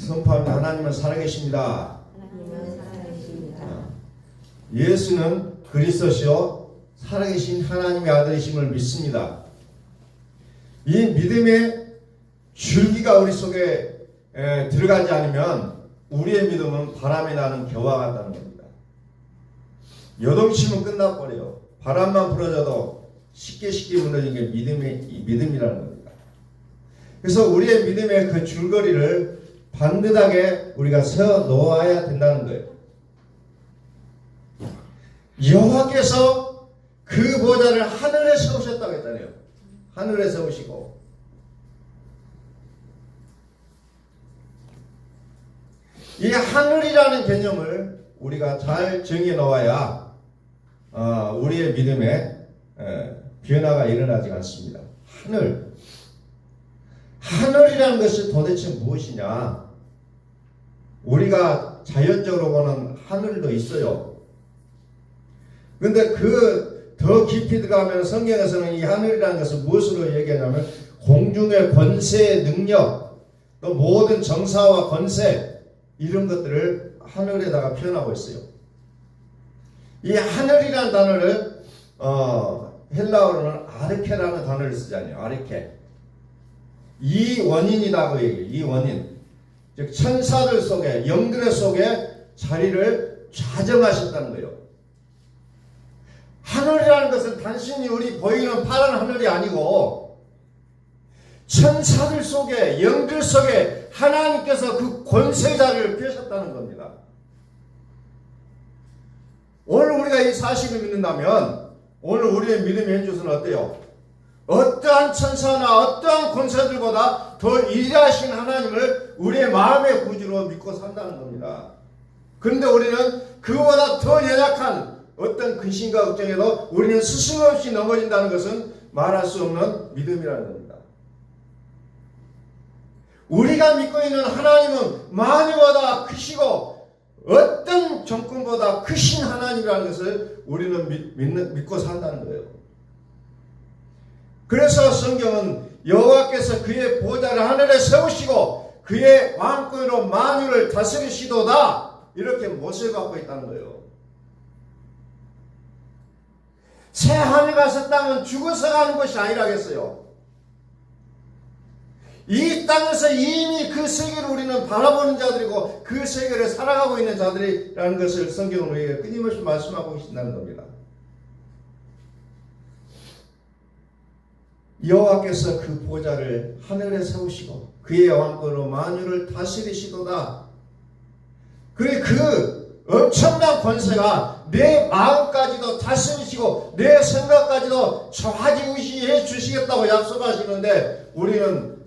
선포합니다. 하나님은 살아계십니다. 하나님은 살아계십니다. 예수는 그리스도시요 살아계신 하나님의 아들이심을 믿습니다. 이 믿음의 줄기가 우리 속에 들어가지 않으면 우리의 믿음은 바람에 나는 겨와 같다는 겁니다. 요동치면 끝나버려요. 바람만 불어져도 쉽게 무너지는 게 믿음이라는 겁니다. 그래서 우리의 믿음의 그 줄거리를 반듯하게 우리가 세워 놓아야 된다는 거예요. 여호와께서 그 보좌를 하늘에 세우셨다고 했잖아요. 하늘에 세우시고 이 하늘이라는 개념을 우리가 잘 정해 놓아야 우리의 믿음에 변화가 일어나지 않습니다. 하늘이라는 것이 도대체 무엇이냐? 우리가 자연적으로 보는 하늘도 있어요. 그런데 그 더 깊이 들어가면 성경에서는 이 하늘이라는 것을 무엇으로 얘기하냐면 공중의 권세의 능력, 또 모든 정사와 권세 이런 것들을 하늘에다가 표현하고 있어요. 이 하늘이라는 단어를 헬라어로는 아르케라는 단어를 쓰잖아요. 아르케. 이 원인이다 그 얘기예요. 이 원인. 즉 천사들 속에 영들 속에 자리를 좌정하셨다는 거예요. 하늘이라는 것은 단순히 우리 보이는 파란 하늘이 아니고 천사들 속에 영들 속에 하나님께서 그 권세 자리를 펴셨다는 겁니다. 오늘 우리가 이 사실을 믿는다면 오늘 우리의 믿음의 현주소는 어때요? 어떠한 천사나 어떠한 권세들보다 더 위대하신 하나님을 우리의 마음의 구주로 믿고 산다는 겁니다. 그런데 우리는 그보다 더 연약한 어떤 근심과 걱정에도 우리는 스승없이 넘어진다는 것은 말할 수 없는 믿음이라는 겁니다. 우리가 믿고 있는 하나님은 만유보다 크시고 어떤 정권보다 크신 하나님이라는 것을 우리는 믿고 산다는 거예요. 그래서 성경은 여호와께서 그의 보좌를 하늘에 세우시고 그의 왕권으로 만유를 다스리시도다 이렇게 못을 받고 있다는 거예요. 새 하늘과 새 땅은 죽어서 가는 것이 아니라겠어요. 이 땅에서 이미 그 세계를 우리는 바라보는 자들이고 그 세계를 살아가고 있는 자들이라는 것을 성경은 우리에게 끊임없이 말씀하고 계신다는 겁니다. 여호와께서 그 보좌를 하늘에 세우시고 그의 왕권으로 만유를 다스리시도다. 그래 그 엄청난 권세가 내 마음까지도 다스리시고 내 생각까지도 좌지우지해 주시겠다고 약속하시는데 우리는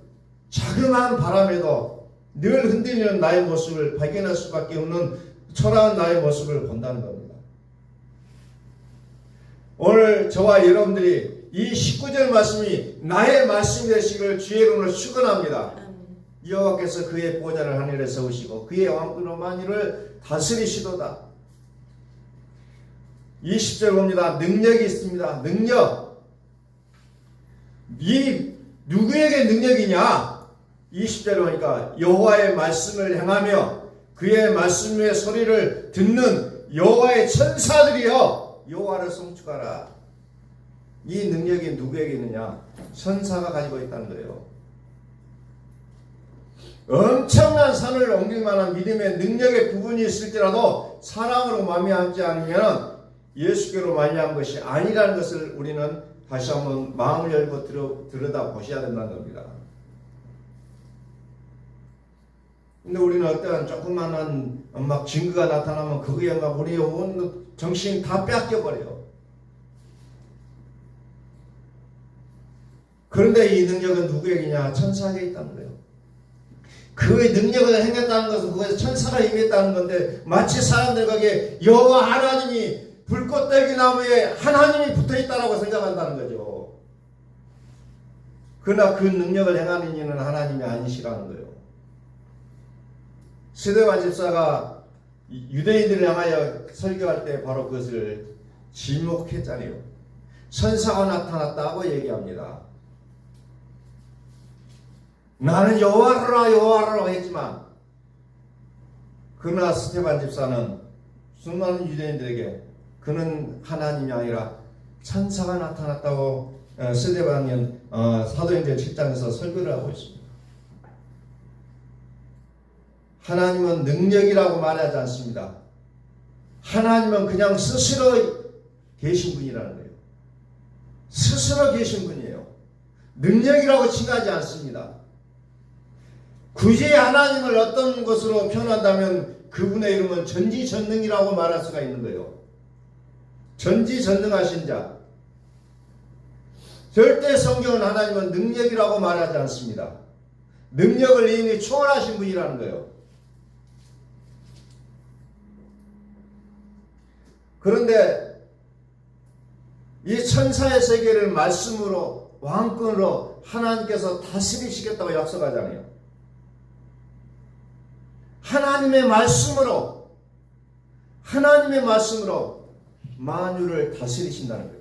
자그마한 바람에도 늘 흔들리는 나의 모습을 발견할 수밖에 없는 초라한 나의 모습을 본다는 겁니다. 오늘 저와 여러분들이 이 19절 말씀이 나의 말씀이 되시기를 주의 이름으로 축원합니다. 여호와께서 그의 보좌를 하늘에 세우시고 그의 왕권으로 만유를 다스리시도다. 20절 봅니다. 능력이 있습니다. 능력. 이 누구에게 능력이냐? 20절에 보니까 여호와의 말씀을 행하며 그의 말씀의 소리를 듣는 여호와의 천사들이여 여호와를 송축하라. 이 능력이 누구에게 있느냐? 천사가 가지고 있다는 거예요. 엄청난 산을 옮길 만한 믿음의 능력의 부분이 있을지라도 사랑으로 말미암지 않으면 예수께로 말미암은 것이 아니라는 것을 우리는 다시 한번 마음을 열고 들여다 보셔야 된다는 겁니다. 근데 우리는 어떠한 조그만한 막 증거가 나타나면 그거에 막 우리의 온 정신 다 뺏겨버려요. 그런데 이 능력은 누구에게냐? 천사에게 있다는 거예요. 그의 능력을 행했다는 것은 그것에 천사가 임했다는 건데 마치 사람들 거기에 여호와 하나님이 불꽃떨기 나무에 하나님이 붙어있다라고 생각한다는 거죠. 그러나 그 능력을 행하는 이는 하나님이 아니시라는 거예요. 스데반 집사가 유대인들을 향하여 설교할 때 바로 그것을 지목했잖아요. 천사가 나타났다고 얘기합니다. 나는 여호와라 여호와라 했지만 그러나 스테반 집사는 수많은 유대인들에게 그는 하나님이 아니라 천사가 나타났다고 스데반은 사도행전 7장에서 설교를 하고 있습니다. 하나님은 능력이라고 말하지 않습니다. 하나님은 그냥 스스로 계신 분이라는 거예요. 스스로 계신 분이에요. 능력이라고 칭하지 않습니다. 굳이 하나님을 어떤 것으로 표현한다면 그분의 이름은 전지전능이라고 말할 수가 있는 거예요. 전지전능하신 자. 절대 성경은 하나님은 능력이라고 말하지 않습니다. 능력을 이미 초월하신 분이라는 거예요. 그런데 이 천사의 세계를 말씀으로 왕권으로 하나님께서 다스리시겠다고 약속하잖아요. 하나님의 말씀으로 만유를 다스리신다는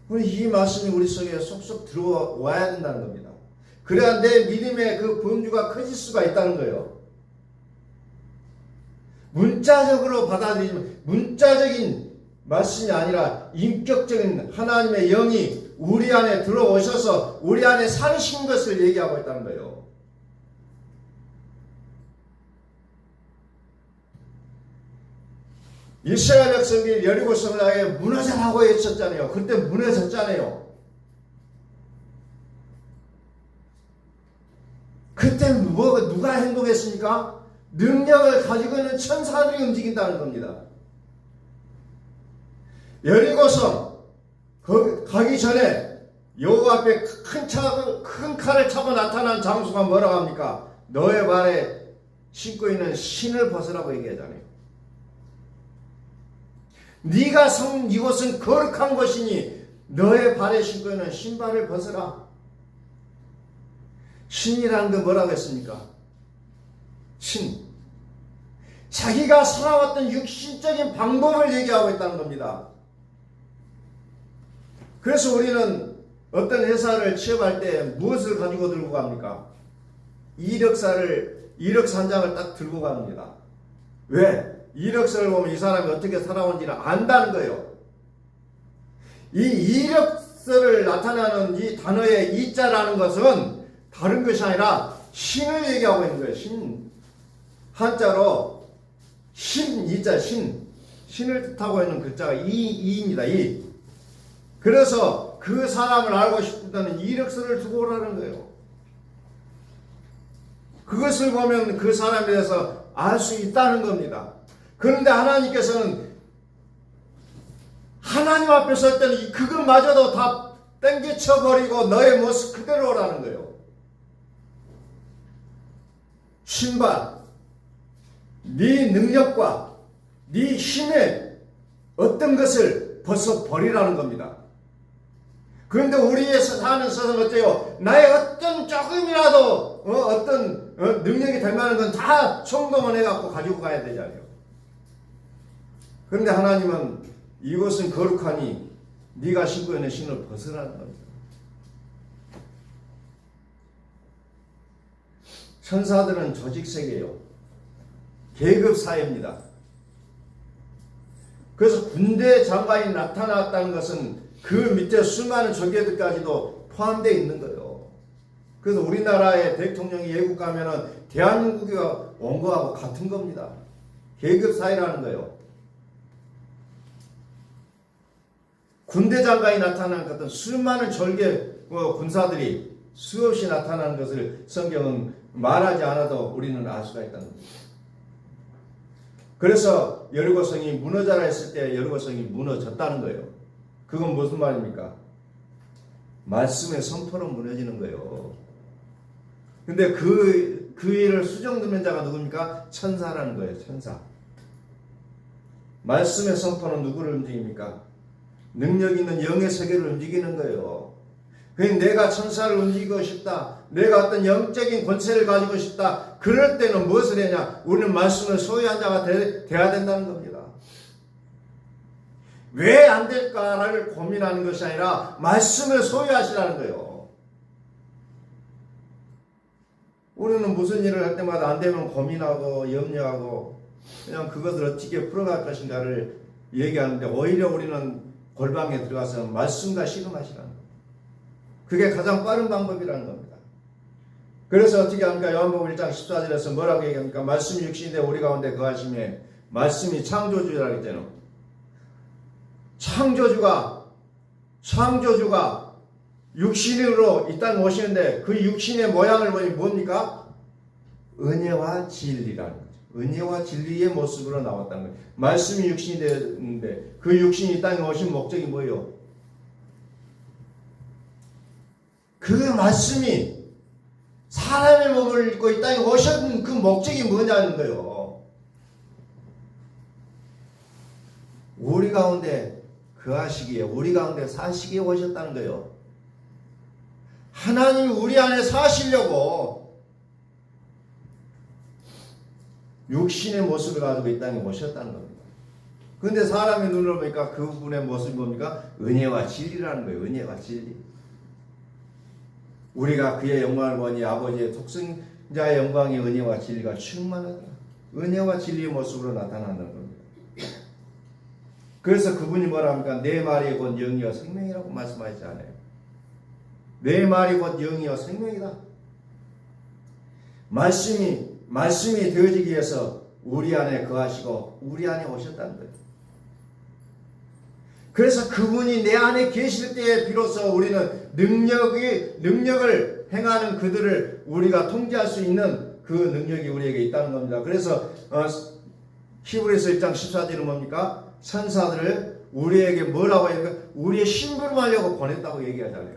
거예요. 이 말씀이 우리 속에 속속 들어와야 된다는 겁니다. 그래야 내 믿음의 그 범주가 커질 수가 있다는 거예요. 문자적으로 받아들이면 문자적인 말씀이 아니라 인격적인 하나님의 영이 우리 안에 들어오셔서 우리 안에 사신 것을 얘기하고 있다는 거예요. 이스라엘 백성들이 여리고성을 향해 무너져라고 외쳤잖아요. 그때 무너졌잖아요. 그때 누가 행동했습니까? 능력을 가지고 있는 천사들이 움직인다는 겁니다. 여리고성 가기 전에 여호와 앞에 큰 칼을 차고 나타난 장수가 뭐라고 합니까? 너의 발에 신고 있는 신을 벗으라고 얘기하잖아요. 네가 선 이곳은 거룩한 것이니 너의 발에 신고 있는 신발을 벗으라. 신이라는 게 뭐라고 했습니까? 신. 자기가 살아왔던 육신적인 방법을 얘기하고 있다는 겁니다. 그래서 우리는 어떤 회사를 취업할 때 무엇을 가지고 들고 갑니까? 이력서를 딱 들고 갑니다. 왜? 이력서를 보면 이 사람이 어떻게 살아온지를 안다는 거예요. 이 이력서를 나타내는 이 단어의 이자라는 것은 다른 것이 아니라 신을 얘기하고 있는 거예요. 신. 한자로 신, 이자, 신. 신을 뜻하고 있는 글자가 이입니다. 이. 그래서 그 사람을 알고 싶다는 이력서를 두고 오라는 거예요. 그것을 보면 그 사람에 대해서 알 수 있다는 겁니다. 그런데 하나님께서는 하나님 앞에 설 때는 그것마저도 다 땡겨쳐버리고 너의 모습 그대로 오라는 거예요. 신발, 네 능력과 네 힘의 어떤 것을 벗어버리라는 겁니다. 그런데 우리의 사는 세상은 어때요? 나의 어떤 조금이라도 어떤 능력이 될 만한 건 다 총동원 해갖고 가지고 가야 되잖아요. 그런데 하나님은 이것은 거룩하니 네가 신고 있는 신을 벗으라는 겁니다. 천사들은 조직세계예요. 계급사회입니다. 그래서 군대 장관이 나타났다는 것은 그 밑에 수많은 조계들까지도 포함되어 있는 거예요. 그래서 우리나라의 대통령이 외국 가면은 대한민국이 온 거하고 같은 겁니다. 계급사회라는 거예요. 군대 장관이 나타나는 것은 수많은 절개 군사들이 수없이 나타나는 것을 성경은 말하지 않아도 우리는 알 수가 있다는 겁니다. 그래서 여리고성이 무너져라 했을 때 여리고성이 무너졌다는 거예요. 그건 무슨 말입니까? 말씀의 선포로 무너지는 거예요. 근데 그 일을 수정드는 자가 누굽니까? 천사라는 거예요. 천사. 말씀의 선포는 누구를 움직입니까? 능력 있는 영의 세계를 움직이는 거예요. 그러니까 내가 천사를 움직이고 싶다. 내가 어떤 영적인 권세를 가지고 싶다. 그럴 때는 무엇을 해냐? 우리는 말씀을 소유한 자가 돼야 된다는 겁니다. 왜 안 될까를 고민하는 것이 아니라 말씀을 소유하시라는 거예요. 우리는 무슨 일을 할 때마다 안 되면 고민하고 염려하고 그냥 그것을 어떻게 풀어갈 것인가를 얘기하는데 오히려 우리는 골방에 들어가서 말씀과 씨름하시라는 거예요. 그게 가장 빠른 방법이라는 겁니다. 그래서 어떻게 합니까? 요한복음 1장 14절에서 뭐라고 얘기합니까? 말씀이 육신이 되어 우리 가운데 거하심에 말씀이 창조주라 그랬잖아요. 창조주가 육신으로 이 땅에 오시는데 그 육신의 모양을 보니 뭡니까? 은혜와 진리라는 거죠. 은혜와 진리의 모습으로 나왔다는 거예요. 말씀이 육신이 되었는데 그 육신이 이 땅에 오신 목적이 뭐예요? 그 말씀이 사람의 몸을 입고 이 땅에 오신 그 목적이 뭐냐는 거예요. 우리 가운데 거하시기에 우리 가운데 사시기에 오셨다는 거예요. 하나님이 우리 안에 사시려고 육신의 모습을 가지고 이 땅에 오셨다는 겁니다. 그런데 사람의 눈으로 보니까 그분의 모습이 뭡니까? 은혜와 진리라는 거예요. 은혜와 진리. 우리가 그의 영광을 보니 아버지의 독생자의 영광의 은혜와 진리가 충만하다. 은혜와 진리의 모습으로 나타나는 겁니다. 그래서 그분이 뭐라 합니까? 내 말이 곧 영이요 생명이라고 말씀하시지 않아요. 내 말이 곧 영이요 생명이다. 말씀이 되어지기 위해서 우리 안에 거하시고 우리 안에 오셨다는 거예요. 그래서 그분이 내 안에 계실 때에 비로소 우리는 능력을 행하는 그들을 우리가 통제할 수 있는 그 능력이 우리에게 있다는 겁니다. 그래서 히브리서 1장 14절은 뭡니까? 천사들을 우리에게 뭐라고 해요? 우리의 심부름하려고 보냈다고 얘기하잖아요.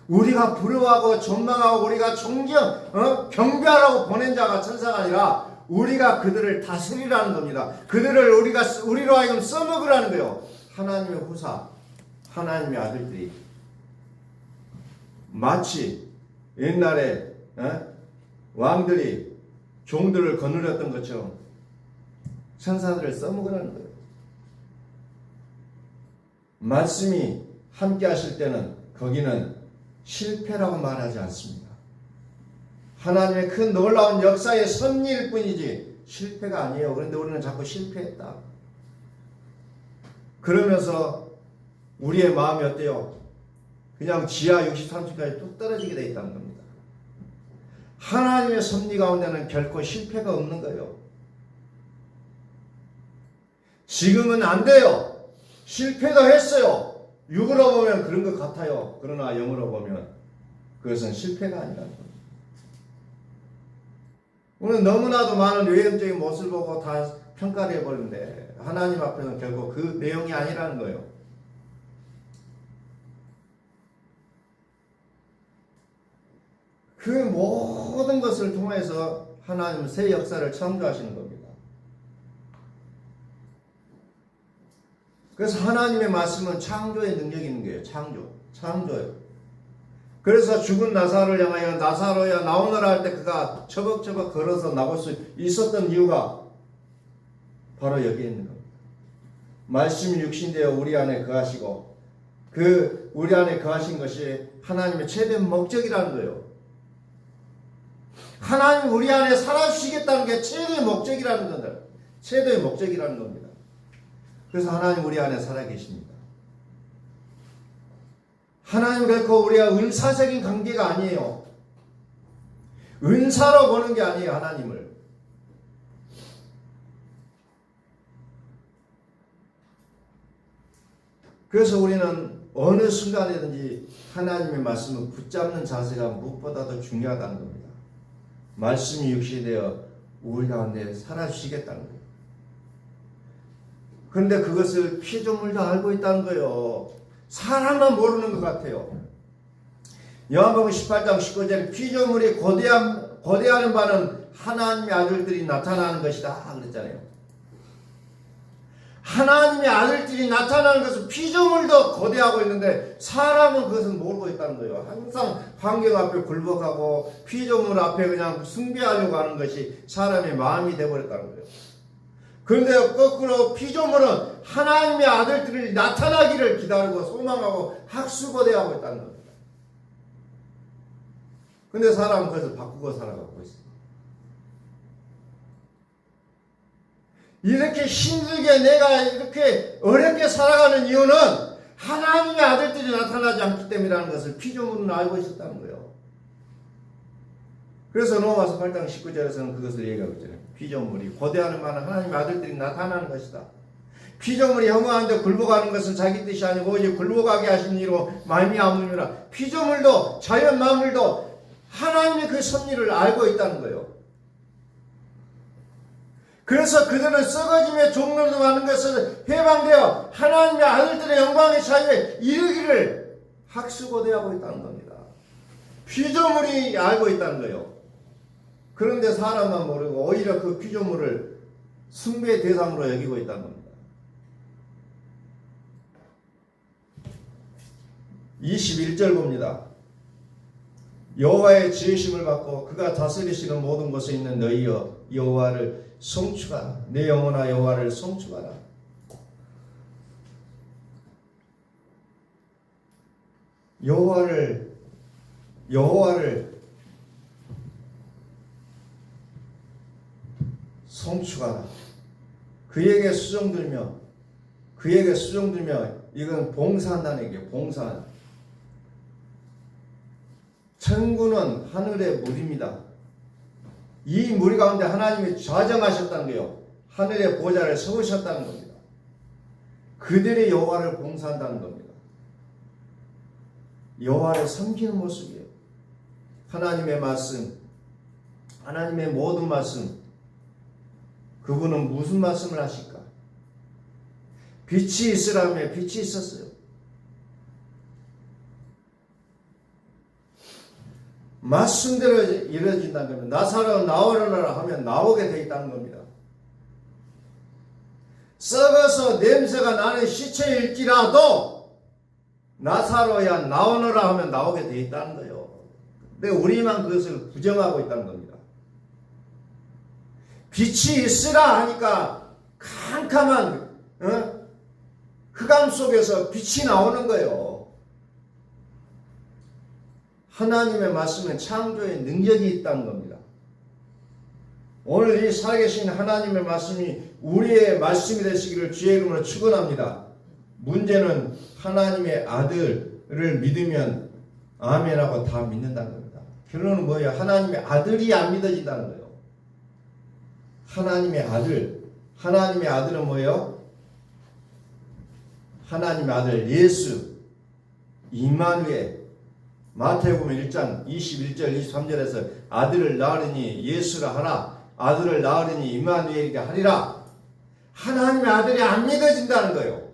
우리가 부러워하고 전망하고 우리가 경배하라고 보낸 자가 천사가 아니라 우리가 그들을 다스리라는 겁니다. 그들을 우리로 하여금 써먹으라는 거예요. 하나님의 후사, 하나님의 아들들이 마치 옛날에 왕들이 종들을 거느렸던 것처럼 천사들을 써먹으라는 거예요. 말씀이 함께 하실 때는 거기는 실패라고 말하지 않습니다. 하나님의 큰 놀라운 역사의 섭리일 뿐이지 실패가 아니에요. 그런데 우리는 자꾸 실패했다. 그러면서 우리의 마음이 어때요? 그냥 지하 63층까지 뚝 떨어지게 되어 있다는 겁니다. 하나님의 섭리 가운데는 결코 실패가 없는 거예요. 지금은 안 돼요. 실패도 했어요. 육으로 보면 그런 것 같아요. 그러나 영으로 보면 그것은 실패가 아니라는 겁니다. 오늘 너무나도 많은 외형적인 모습을 보고 다 평가를 해버리는데 하나님 앞에는 결국 그 내용이 아니라는 거예요. 그 모든 것을 통해서 하나님은 새 역사를 창조하시는 겁니다. 그래서 하나님의 말씀은 창조의 능력이 있는 거예요. 창조예요. 그래서 죽은 나사로를 향하여 나사로야 나오너라 할 때 그가 처벅처벅 걸어서 나올 수 있었던 이유가 바로 여기에 있는 겁니다. 말씀이 육신되어 우리 안에 거하시고 그 우리 안에 거하신 것이 하나님의 최대 목적이라는 거예요. 하나님 우리 안에 살아주시겠다는 게 최대의 목적이라는 겁니다. 최대의 목적이라는 겁니다. 그래서 하나님 우리 안에 살아계십니다. 하나님 결코 우리가 은사적인 관계가 아니에요. 은사로 보는 게 아니에요. 하나님을. 그래서 우리는 어느 순간에든지 하나님의 말씀을 붙잡는 자세가 무엇보다도 중요하다는 겁니다. 말씀이 육신이 되어 우리 가운데 살아주시겠다는 거예요. 그런데 그것을 피조물도 알고 있다는 거예요. 사람만 모르는 것 같아요. 요한복음 18장 19절에 피조물이 고대하는 바는 하나님의 아들들이 나타나는 것이다 그랬잖아요. 하나님의 아들들이 나타나는 것은 피조물도 고대하고 있는데 사람은 그것을 모르고 있다는 거예요. 항상 환경 앞에 굴복하고 피조물 앞에 그냥 숭배하려고 하는 것이 사람의 마음이 되어버렸다는 거예요. 그런데 거꾸로 피조물은 하나님의 아들들이 나타나기를 기다리고 소망하고 학수고대하고 있다는 겁니다. 근데 사람은 그것을 바꾸고 살아가고 있어요. 이렇게 힘들게 내가 이렇게 어렵게 살아가는 이유는 하나님의 아들들이 나타나지 않기 때문이라는 것을 피조물은 알고 있었다는 거예요. 그래서 로마서 8장 19절에서는 그것을 얘기하고 있잖아요. 피조물이 고대하는 많은 하나님의 아들들이 나타나는 것이다. 피조물이 혐오하는데 굴복하는 것은 자기 뜻이 아니고 오직 굴복하게 하신 이로 말미암음이라. 피조물도 자연 만물도 하나님의 그 섭리를 알고 있다는 거예요. 그래서 그들은 썩어짐에 종로도 많은 것을 해방되어 하나님의 아들들의 영광의 자유에 이르기를 학수고대하고 있다는 겁니다. 피조물이 알고 있다는 거예요. 그런데 사람만 모르고 오히려 그 피조물을 숭배의 대상으로 여기고 있다는 겁니다. 21절 봅니다. 여호와의 지으심을 받고 그가 다스리시는 모든 곳에 있는 너희여 여호와를 송축하라. 내 영혼아 여호와를 송축하라. 여호와를 송축하라. 그에게 수종 들며 이건 봉사한다는 얘기예요. 봉사. 천구는 하늘의 물입니다. 이 물 가운데 하나님이 좌정하셨다는 거예요. 하늘의 보좌를 세우셨다는 겁니다. 그들이 여호와를 봉사한다는 겁니다. 여호와를 섬기는 모습이에요. 하나님의 말씀, 하나님의 모든 말씀, 그분은 무슨 말씀을 하실까? 빛이 있으라며 빛이 있었어요. 말씀대로 이루어진다는 겁니다. 나사로 나오려라 하면 나오게 되어 있다는 겁니다. 썩어서 냄새가 나는 시체일지라도 나사로야 나오너라 하면 나오게 되어 있다는 거예요. 근데 우리만 그것을 부정하고 있다는 겁니다. 빛이 있으라 하니까 캄캄한 흑암 속에서 빛이 나오는 거예요. 하나님의 말씀은 창조의 능력이 있다는 겁니다. 오늘 이 살아계신 하나님의 말씀이 우리의 말씀이 되시기를 주의 이름으로 축원합니다. 문제는 하나님의 아들을 믿으면 아멘하고 다 믿는다는 겁니다. 결론은 뭐예요? 하나님의 아들이 안 믿어진다는 거예요. 하나님의 아들은 뭐예요? 하나님의 아들 예수 임마누엘. 마태복음 1장 21절 23절에서 아들을 낳으리니 예수라 하라. 아들을 낳으리니 임마누엘이게 하리라. 하나님의 아들이 안 믿어진다는 거예요.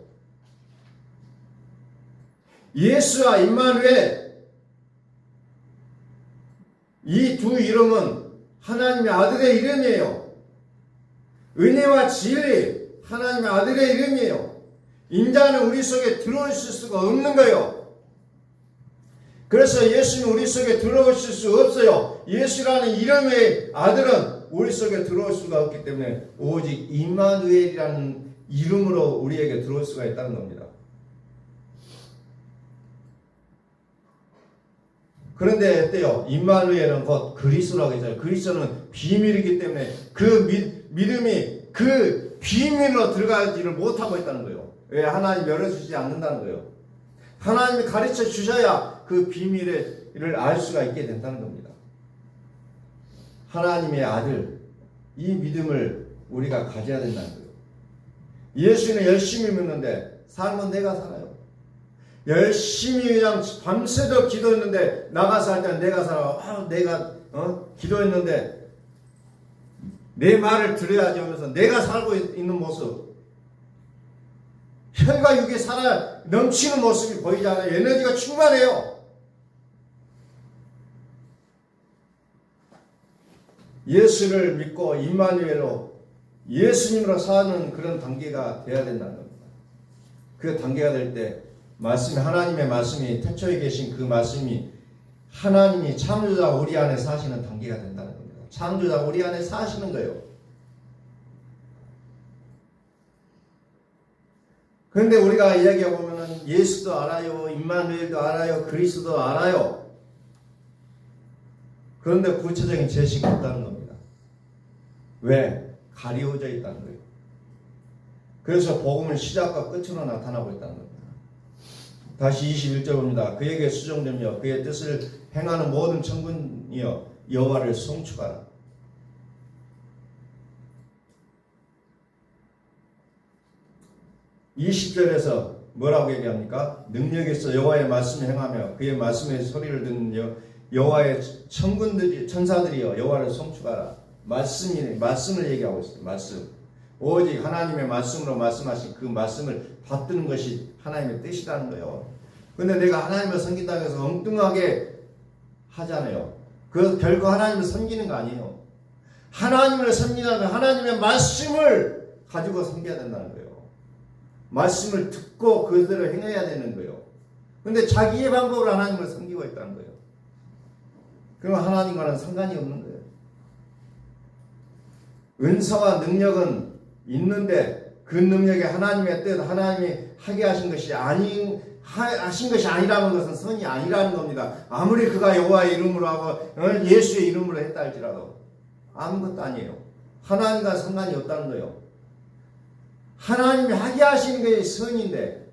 예수와 임마누엘 이 두 이름은 하나님의 아들의 이름이에요. 은혜와 진리 하나님의 아들의 이름이에요. 인자는 우리 속에 들어오실 수가 없는 거예요. 그래서 예수는 우리 속에 들어오실 수 없어요. 예수라는 이름의 아들은 우리 속에 들어올 수가 없기 때문에 오직 임마누엘이라는 이름으로 우리에게 들어올 수가 있다는 겁니다. 그런데 어때요? 임마누엘은 곧 그리스도라고 했잖아요. 그리스도는 비밀이기 때문에 그 믿음이 그 비밀로 들어가지를 못하고 있다는 거예요. 왜? 하나님이 열어주지 않는다는 거예요. 하나님이 가르쳐 주셔야 그 비밀을 알 수가 있게 된다는 겁니다. 하나님의 아들, 이 믿음을 우리가 가져야 된다는 거예요. 예수는 열심히 믿는데 삶은 내가 살아요. 열심히 그냥 밤새도록 기도했는데 나가서 할 때는 내가 살아. 내가 기도했는데 내 말을 들어야지 하면서 내가 살고 있는 모습, 혈과 육이 살아 넘치는 모습이 보이지 않아요. 에너지가 충만해요. 예수를 믿고 임마누엘로 예수님으로 사는 그런 단계가 돼야 된다는 겁니다. 그 단계가 될 때 하나님의 말씀이 태초에 계신 그 말씀이 하나님이 창조자 우리 안에 사시는 단계가 된다는 겁니다. 창조자 우리 안에 사시는 거예요. 그런데 우리가 이야기해 보면은 예수도 알아요, 임마누엘도 알아요, 그리스도도 알아요. 그런데 구체적인 제시가 없다는 겁니다. 왜? 가리워져 있다는 거예요. 그래서 복음은 시작과 끝으로 나타나고 있다는 겁니다. 다시 21절 봅니다. 그에게 수종되며 그의 뜻을 행하는 모든 천군이여 여호와를 송축하라. 20절에서 뭐라고 얘기합니까? 능력이 있어 여호와의 말씀을 행하며 그의 말씀의 소리를 듣는 여호와의 천군들이 천사들이여 여호와를 송축하라. 말씀을 얘기하고 있어요. 말씀. 오직 하나님의 말씀으로 말씀하신 그 말씀을 받드는 것이 하나님의 뜻이라는 거예요. 근데 내가 하나님을 섬긴다고 해서 엉뚱하게 하잖아요. 그 결코 하나님을 섬기는 거 아니에요. 하나님을 섬기려면 하나님의 말씀을 가지고 섬겨야 된다는 거예요. 말씀을 듣고 그대로 행해야 되는 거예요. 근데 자기의 방법으로 하나님을 섬기고 있다는 거예요. 그럼 하나님과는 상관이 없는 거예요. 은사와 능력은 있는데 그 능력이 하나님의 뜻, 하나님이 하게 하신 것이 아니라는 것은 선이 아니라는 겁니다. 아무리 그가 여호와의 이름으로 하고 예수의 이름으로 했다 할지라도 아무것도 아니에요. 하나님과 상관이 없다는 거예요. 하나님이 하게 하시는 게 선인데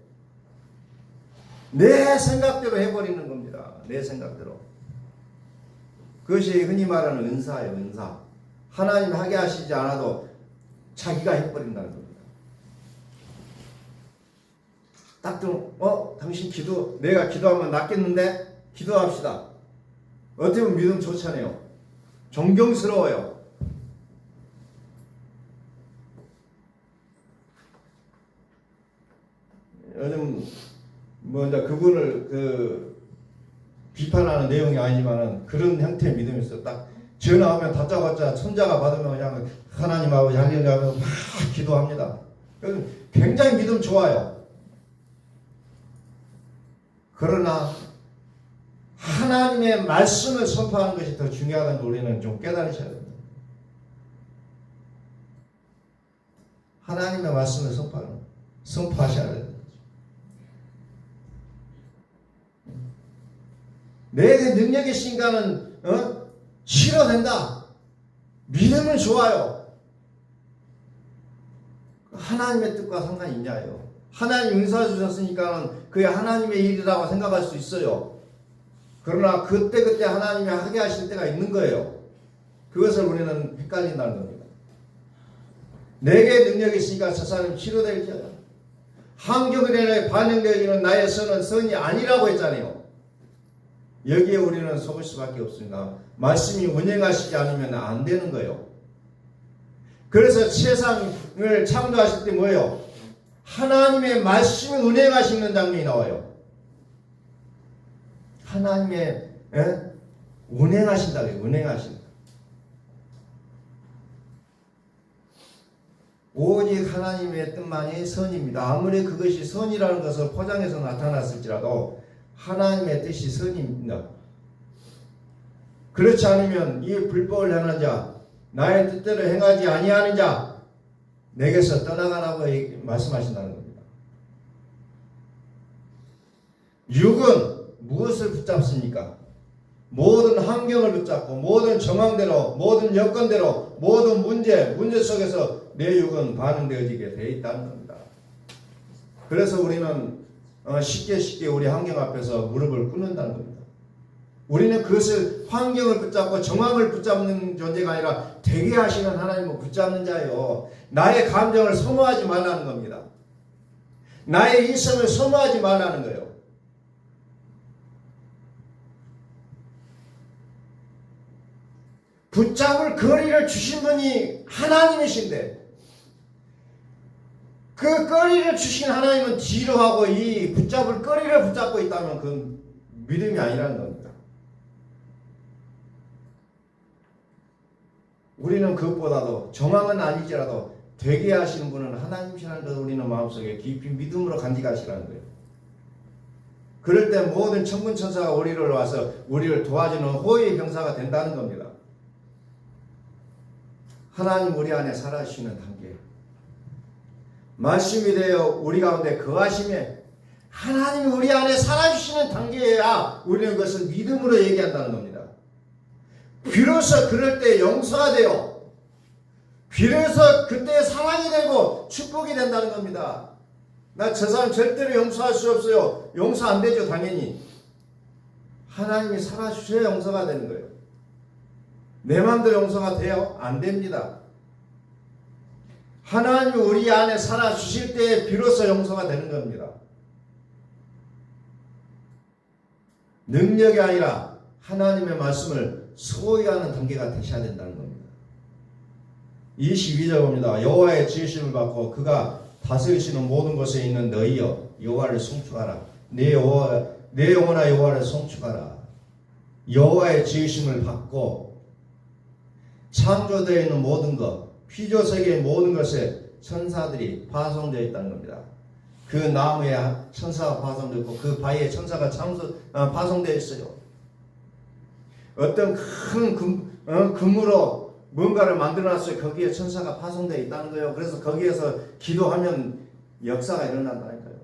내 생각대로 해버리는 겁니다. 내 생각대로. 그것이 흔히 말하는 은사예요. 은사. 하나님이 하게 하시지 않아도 자기가 해버린다는 겁니다. 딱 좀, 당신 내가 기도하면 낫겠는데? 기도합시다. 어떻게 보면 믿음 좋잖아요. 존경스러워요. 요즘, 이제 그분을 비판하는 내용이 아니지만은 그런 형태의 믿음이 있어. 딱 전화하면 다짜고짜 손자가 받으면 그냥 하나님하고 양념하면서 막 기도합니다. 굉장히 믿음 좋아요. 그러나 하나님의 말씀을 선포하는 것이 더 중요하다는 걸 우리는 좀 깨달으셔야 됩니다. 하나님의 말씀을 선포하셔야 됩니다. 내게 능력이 있으니까는 싫어된다. 믿음은 좋아요. 하나님의 뜻과 상관이 있냐요. 하나님 은사 주셨으니까는 그게 하나님의 일이라고 생각할 수 있어요. 그러나 그때 하나님이 하게 하실 때가 있는 거예요. 그것을 우리는 헷갈린다는 겁니다. 내게 능력이 있으니까 저 사람이 치료될지어다. 환경에 반영되어지는 나의 선은 선이 아니라고 했잖아요. 여기에 우리는 속을 수밖에 없습니다. 말씀이 운행하시지 않으면 안 되는 거예요. 그래서 세상을 창조하실 때 뭐예요? 하나님의 말씀이 운행하시는 장면이 나와요. 하나님의 운행하신다고요. 운행하신다. 오직 하나님의 뜻만이 선입니다. 아무리 그것이 선이라는 것을 포장해서 나타났을지라도 하나님의 뜻이 선입니다. 그렇지 않으면 이 불법을 행하는 자, 나의 뜻대로 행하지 아니하는 자 내게서 떠나가라고 말씀하신다는 겁니다. 육은 무엇을 붙잡습니까? 모든 환경을 붙잡고 모든 정황대로 모든 여건대로 모든 문제 속에서 내 육은 반응되어지게 되어 있다는 겁니다. 그래서 우리는 쉽게 우리 환경 앞에서 무릎을 꿇는다는 겁니다. 우리는 그것을 환경을 붙잡고 정황을 붙잡는 존재가 아니라 되게 하시는 하나님을 붙잡는 자예요. 나의 감정을 소모하지 말라는 겁니다. 나의 이성을 소모하지 말라는 거예요. 붙잡을 거리를 주신 분이 하나님이신데 그 거리를 주신 하나님은 뒤로 하고 이 붙잡을 거리를 붙잡고 있다면 그건 믿음이 아니라는 겁니다. 우리는 그것보다도 정황은 아니지라도 되게 하시는 분은 하나님이시라는 것을 우리는 마음속에 깊이 믿음으로 간직하시라는 거예요. 그럴 때 모든 천군 천사가 우리를 와서 우리를 도와주는 호의의 병사가 된다는 겁니다. 하나님 우리 안에 살아주시는 단계, 말씀이 되어 우리 가운데 거하심에 하나님이 우리 안에 살아주시는 단계야 우리는 그것을 믿음으로 얘기한다는 겁니다. 비로소 그럴 때 용서가 돼요. 비로소 그때 사랑이 되고 축복이 된다는 겁니다. 나 저 사람 절대로 용서할 수 없어요. 용서 안 되죠, 당연히. 하나님이 살아주셔야 용서가 되는 거예요. 내 마음대로 용서가 돼요? 안 됩니다. 하나님이 우리 안에 살아주실 때 비로소 용서가 되는 겁니다. 능력이 아니라 하나님의 말씀을 소유하는 단계가 되셔야 된다는 겁니다. 22절 봅니다. 여호와의 지으심을 받고 그가 다스리시는 모든 곳에 있는 너희여 여호와를 송축하라. 내 영혼아 여호와를 송축하라. 여호와의 지으심을 받고 창조되어 있는 모든 것, 피조세계의 모든 것에 천사들이 파송되어 있다는 겁니다. 그 나무에 천사가 파송되어 있고 그 바위에 천사가 파송되어 있어요. 어떤 큰 금으로 뭔가를 만들어놨어요. 거기에 천사가 파송되어 있다는 거예요. 그래서 거기에서 기도하면 역사가 일어난다니까요.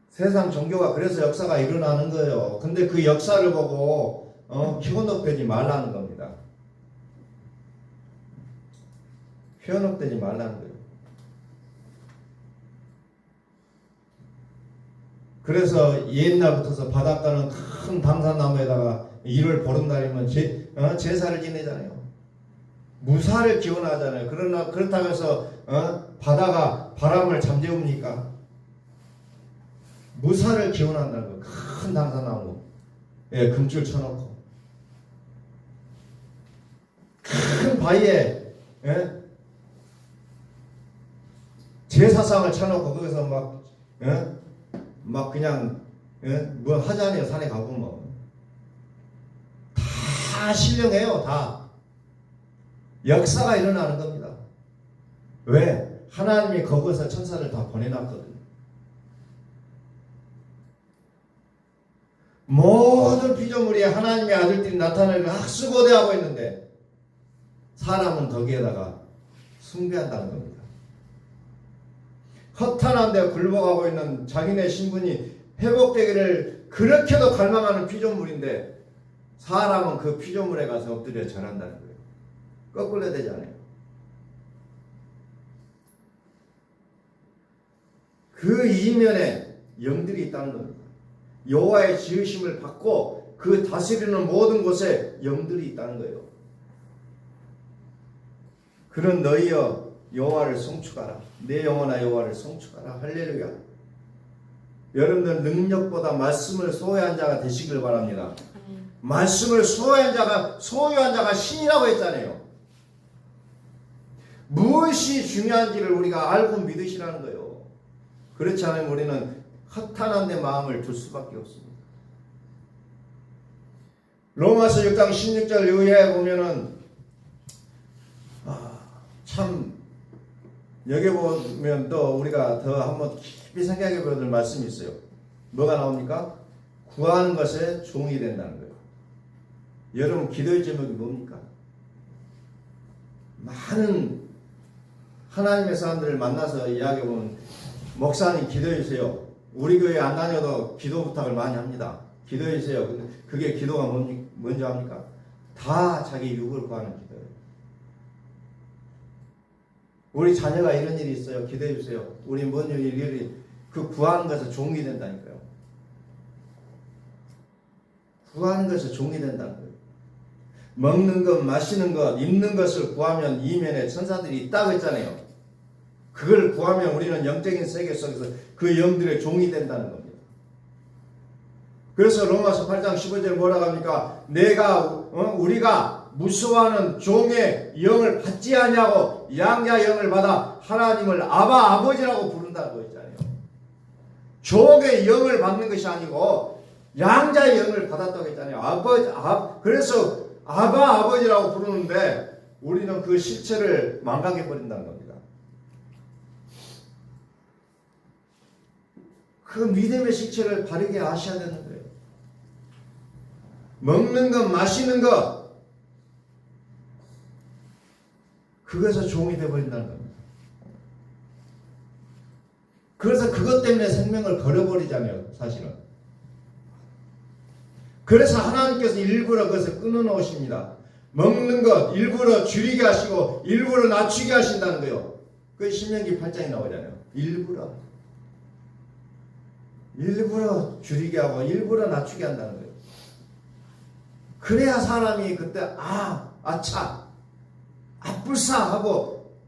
세상 종교가 그래서 역사가 일어나는 거예요. 근데 그 역사를 보고 현혹되지 말라는 겁니다. 현혹되지 말라는 거예요. 그래서 옛날부터서 바닷가는 큰 당산나무에다가 1월 보름날이면 제사를 지내잖아요. 무사를 기원하잖아요. 그러나 그렇다고 해서 바다가 바람을 잠재웁니까? 무사를 기원한다는 거. 큰 당산나무 금줄 쳐놓고 큰 바위에 제사상을 쳐놓고 거기서 막 그냥 뭐 하잖아요. 산에 가보면 다 신령해요. 다 역사가 일어나는 겁니다. 왜? 하나님이 거기서 천사를 다 보내놨거든요. 모든 피조물이 하나님의 아들들이 나타나기를 학수고대하고 있는데 사람은 거기에다가 숭배한다는 겁니다. 허탄한데 굴복하고 있는 자기네 신분이 회복되기를 그렇게도 갈망하는 피조물인데 사람은 그 피조물에 가서 엎드려 절한다는 거예요. 거꾸로 되잖아요. 그 이면에 영들이 있다는 겁니다. 여호와의 지으심을 받고 그 다스리는 모든 곳에 영들이 있다는 거예요. 그런 너희여 여호와를 송축하라. 내 영혼아 여호와를 송축하라. 할렐루야. 여러분들 능력보다 말씀을 소유한 자가 되시길 바랍니다. 말씀을 소유한 자가 신이라고 했잖아요. 무엇이 중요한지를 우리가 알고 믿으시라는 거예요. 그렇지 않으면 우리는 허탄한 데 마음을 둘 수밖에 없습니다. 로마서 6장 16절 이후에 보면은 참 여기 보면 또 우리가 더 한번 깊이 생각해 보야 될 말씀이 있어요. 뭐가 나옵니까? 구하는 것에 종이 된다는 거예요. 여러분 기도의 제목이 뭡니까? 많은 하나님의 사람들을 만나서 이야기해 보면 목사님 기도해 주세요. 우리 교회 안 다녀도 기도 부탁을 많이 합니다. 기도해 주세요. 근데 그게 기도가 뭔지 압니까? 다 자기 육을 구하는 기도예요. 우리 자녀가 이런 일이 있어요. 기도해 주세요. 우리 뭔 일이 그 구하는 것에 종이 된다니까요. 구하는 것에 종이 된다는 거예요. 먹는 것, 마시는 것, 입는 것을 구하면 이면에 천사들이 있다고 했잖아요. 그걸 구하면 우리는 영적인 세계 속에서 그 영들의 종이 된다는 겁니다. 그래서 로마서 8장 15절 뭐라고 합니까? 우리가 무서워하는 종의 영을 받지 아니하고 양자 영을 받아 하나님을 아버지라고 부른다고 했잖아요. 종의 영을 받는 것이 아니고 양자의 영을 받았다고 했잖아요. 그래서 아버지라고 부르는데 우리는 그 실체를 망각해 버린다는 겁니다. 그 믿음의 실체를 바르게 아셔야 되는 거예요. 먹는 것, 마시는 것, 그것에서 종이 되어버린다는 겁니다. 그래서 그것 때문에 생명을 걸어버리잖아요, 사실은. 그래서 하나님께서 일부러 그것을 끊어놓으십니다. 먹는 것 일부러 줄이게 하시고 일부러 낮추게 하신다는 거예요. 그 신명기 8장에 나오잖아요. 일부러 줄이게 하고 일부러 낮추게 한다는 거예요. 그래야 사람이 그때 아차 아뿔싸 하고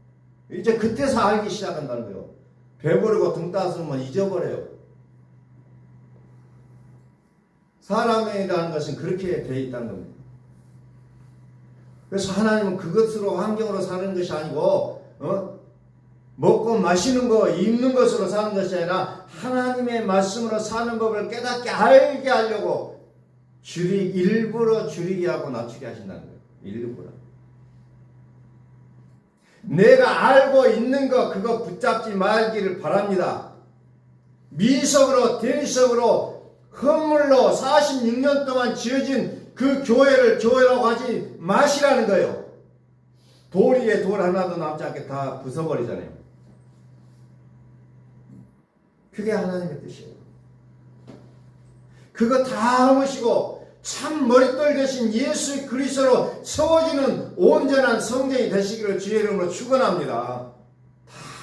이제 그때서 알기 시작한다는 거예요. 배부르고 등 따스면 잊어버려요. 사람이라는 것은 그렇게 되어 있다는 겁니다. 그래서 하나님은 그것으로 환경으로 사는 것이 아니고 먹고 마시는 거 입는 것으로 사는 것이 아니라 하나님의 말씀으로 사는 법을 깨닫게 알게 하려고 일부러 줄이게 하고 낮추게 하신다는 거예요. 일부러. 내가 알고 있는 거 그거 붙잡지 말기를 바랍니다. 미석으로 대리석으로 헌물로 46년 동안 지어진 그 교회를 교회라고 하지 마시라는 거예요. 돌 위에 돌 하나도 남지 않게 다 부숴버리잖아요. 그게 하나님의 뜻이에요. 그거 다 허무시고 참 머릿돌 대신 예수 그리스도로 세워지는 온전한 성전이 되시기를 주의 이름으로 축원합니다.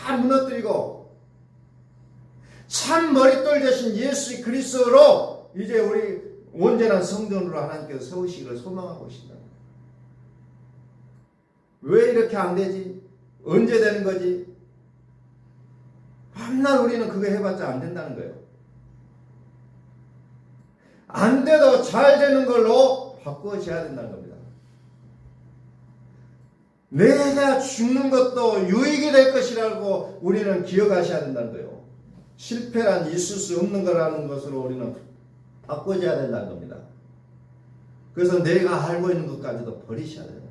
다 무너뜨리고 참 머릿돌 대신 예수 그리스도로 이제 우리 온전한 성전으로 하나님께서 세우시기를 소망하고 계신다. 왜 이렇게 안 되지? 언제 되는 거지? 맨날 우리는 그거 해봤자 안 된다는 거예요. 안 돼도 잘 되는 걸로 바꾸어져야 된다는 겁니다. 내가 죽는 것도 유익이 될 것이라고 우리는 기억하셔야 된다는 거예요. 실패란 있을 수 없는 거라는 것으로 우리는 바꿔줘야 된다는 겁니다. 그래서 내가 알고 있는 것까지도 버리셔야 돼요.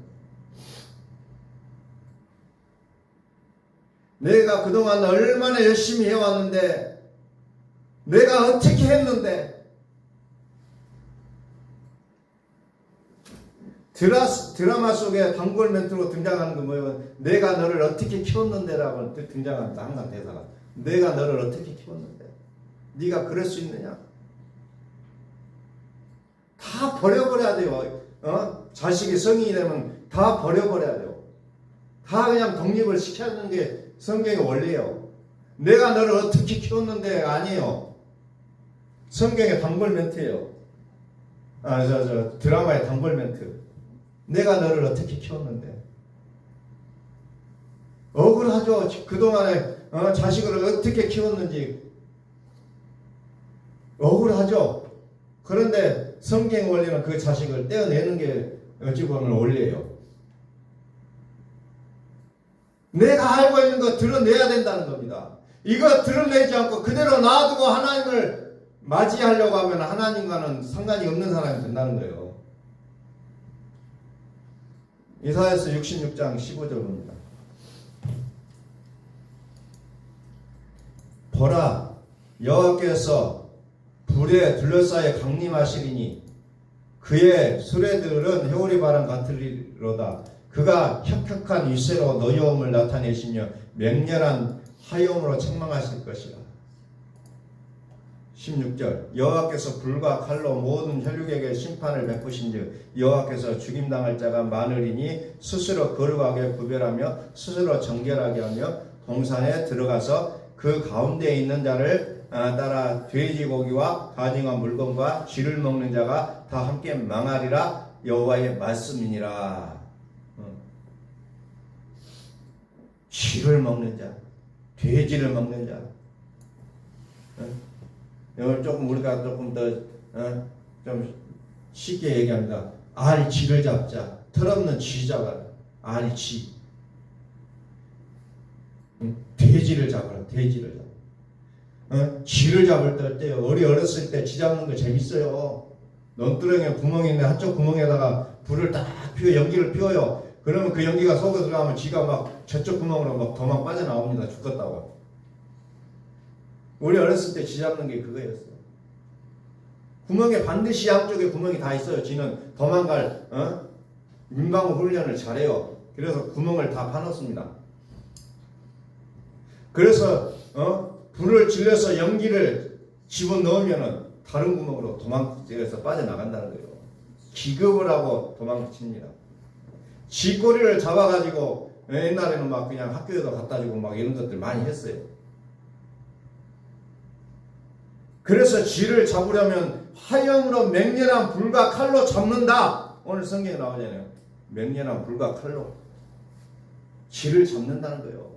내가 그동안 얼마나 열심히 해왔는데 내가 어떻게 했는데 드라마 속에 단골 멘트로 등장하는 건 뭐예요? 내가 너를 어떻게 키웠는데 라고 등장합니다. 항상 대사가. 내가 너를 어떻게 키웠는데 네가 그럴 수 있느냐? 다 버려버려야 돼요. 자식이 성인이 되면 다 버려버려야 돼요. 다 그냥 독립을 시켜주는 게 성경의 원리예요. 내가 너를 어떻게 키웠는데 아니에요. 성경의 단골 멘트예요. 드라마의 단골 멘트. 내가 너를 어떻게 키웠는데. 억울하죠. 그동안에 자식을 어떻게 키웠는지 억울하죠. 그런데 성경 원리는 그 자식을 떼어내는 게 어찌 보면 원리예요. 내가 알고 있는 거 드러내야 된다는 겁니다. 이거 드러내지 않고 그대로 놔두고 하나님을 맞이하려고 하면 하나님과는 상관이 없는 사람이 된다는 거예요. 이사야서 66장 15절입니다. 보라, 여호와께서 불에 둘러싸여 강림하시리니 그의 수레들은 해오리 바람 같으리로다. 그가 혁혁한 위세로 노여움을 나타내시며 맹렬한 화염으로 책망하실 것이라. 16절 여호와께서 불과 칼로 모든 혈육에게 심판을 베푸신즉 여호와께서 죽임당할 자가 많으리니 스스로 거룩하게 구별하며 스스로 정결하게 하며 동산에 들어가서 그 가운데 있는 자를 따라 돼지고기와 가증한 물건과 쥐를 먹는 자가 다 함께 망하리라. 여호와의 말씀이니라. 쥐를 먹는 자, 돼지를 먹는 자. 이걸 조금 우리가 조금 더 좀 쉽게 얘기합니다. 알이 쥐를 잡자. 털없는 쥐 잡아라. 알이 쥐. 돼지를 잡아라. 돼지를 잡아. 쥐를 잡을 때 어때요? 우리 어렸을 때 쥐 잡는 거 재밌어요. 논두렁에 구멍이 있는데 한쪽 구멍에다가 불을 딱 피워 연기를 피워요. 그러면 그 연기가 속에 들어가면 쥐가 막 저쪽 구멍으로 막 도망 빠져나옵니다. 죽겠다고. 우리 어렸을 때 쥐 잡는 게 그거였어요. 구멍에 반드시 양쪽에 구멍이 다 있어요. 쥐는 도망갈 민방어 훈련을 잘해요. 그래서 구멍을 다 파놓습니다. 그래서 불을 질러서 연기를 집어넣으면은 다른 구멍으로 도망쳐서 빠져나간다는 거예요. 기겁을 하고 도망칩니다. 쥐꼬리를 잡아가지고 옛날에는 막 그냥 학교에도 갖다 주고 막 이런 것들 많이 했어요. 그래서 쥐를 잡으려면 화염으로 맹렬한 불과 칼로 잡는다. 오늘 성경에 나오잖아요. 맹렬한 불과 칼로 쥐를 잡는다는 거예요.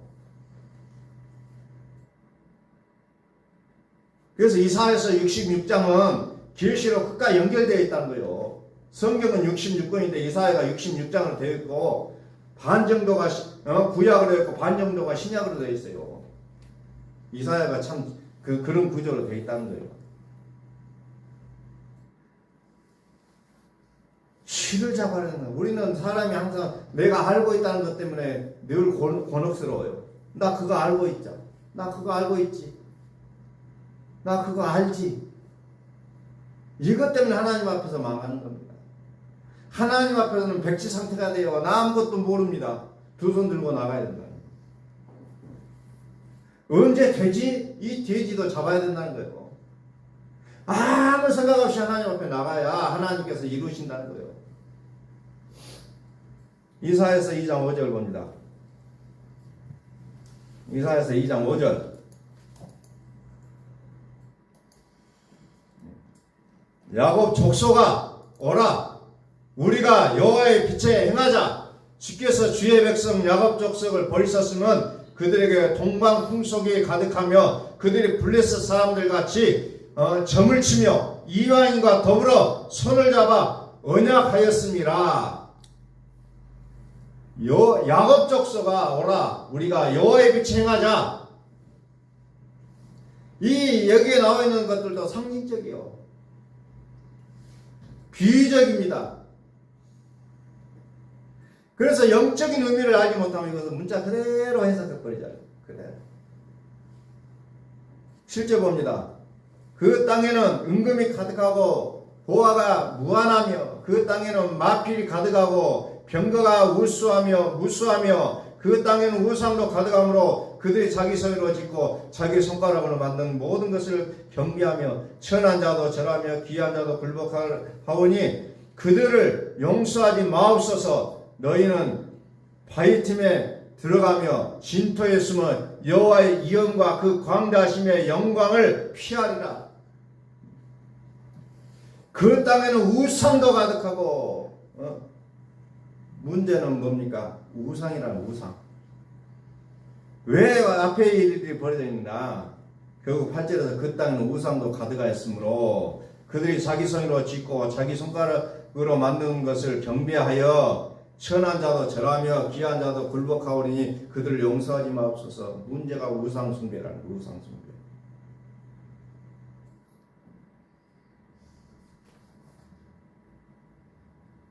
그래서 이사야서 66장은 계시록 끝까지 연결되어 있다는 거예요. 성경은 66권인데 이사야가 66장으로 되어 있고 반 정도가 구약으로 되어 있고 반 정도가 신약으로 되어 있어요. 이사야가 참 그런 구조로 되어 있다는 거예요. 쥐를 잡아내는 거예요. 우리는 사람이 항상 내가 알고 있다는 것 때문에 늘 곤혹스러워요. 나 그거 알고 있자. 나 그거 알고 있지. 나 그거 알지. 이것 때문에 하나님 앞에서 망하는 겁니다. 하나님 앞에서는 백지 상태가 돼요. 나 아무것도 모릅니다. 두 손 들고 나가야 된다. 언제 돼지? 이 돼지도 잡아야 된다는 거예요. 아무 생각 없이 하나님 앞에 나가야 하나님께서 이루신다는 거예요. 이사야서 2장 5절 봅니다. 이사야서 2장 5절. 야곱 족속아 오라 우리가 여호와의 빛에 행하자. 주께서 주의 백성 야곱 족속을 버리셨으면 그들에게 동방풍속이 가득하며 그들이 블레셋 사람들 같이 점을 치며 이방인과 더불어 손을 잡아 언약하였음이라. 야곱 족속아 오라 우리가 여호와의 빛에 행하자. 이 여기에 나와 있는 것들도 상징적이요. 비유적입니다. 그래서 영적인 의미를 알지 못하면 이것은 문자 그대로 해석해버리잖아요. 그대로. 실제 봅니다. 그 땅에는 은금이 가득하고 보화가 무한하며 그 땅에는 마필이 가득하고 병거가 무수하며 그 땅에는 우상도 가득하므로 그들이 자기 손으로 짓고 자기 손가락으로 만든 모든 것을 경비하며 천한 자도 절하며 귀한 자도 굴복하오니 그들을 용서하지 마옵소서. 너희는 바위 틈에 들어가며 진토에 숨어 여호와의 이엄과 그 광대하심의 영광을 피하리라. 그 땅에는 우상도 가득하고 문제는 뭡니까? 우상이라는 우상. 왜 앞에 일들이 벌어져 있느냐? 결국 8절에서 그 땅에는 우상도 가득하였으므로 그들이 자기 손으로 짓고 자기 손가락으로 만든 것을 경배하여 천한 자도 절하며 귀한 자도 굴복하오니 그들을 용서하지 마옵소서. 문제가 우상숭배라는 거예요. 우상숭배.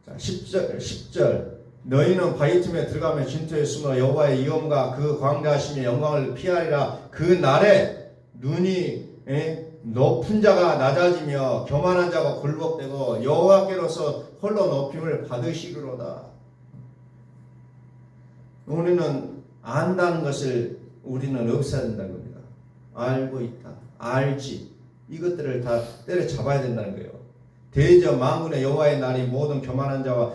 자, 10절 너희는 바위 틈에 들어가며 진토에 숨어 여호와의 이엄과 그 광대하심의 영광을 피하리라. 그 날에 눈이 높은 자가 낮아지며 교만한 자가 굴복되고 여호와께로서 홀로 높임을 받으시리로다. 우리는 안다는 것을 우리는 없애야 된다는 겁니다. 알고 있다. 알지. 이것들을 다 때려잡아야 된다는 거예요. 대저 만군의 여호와의 날이 모든 교만한 자와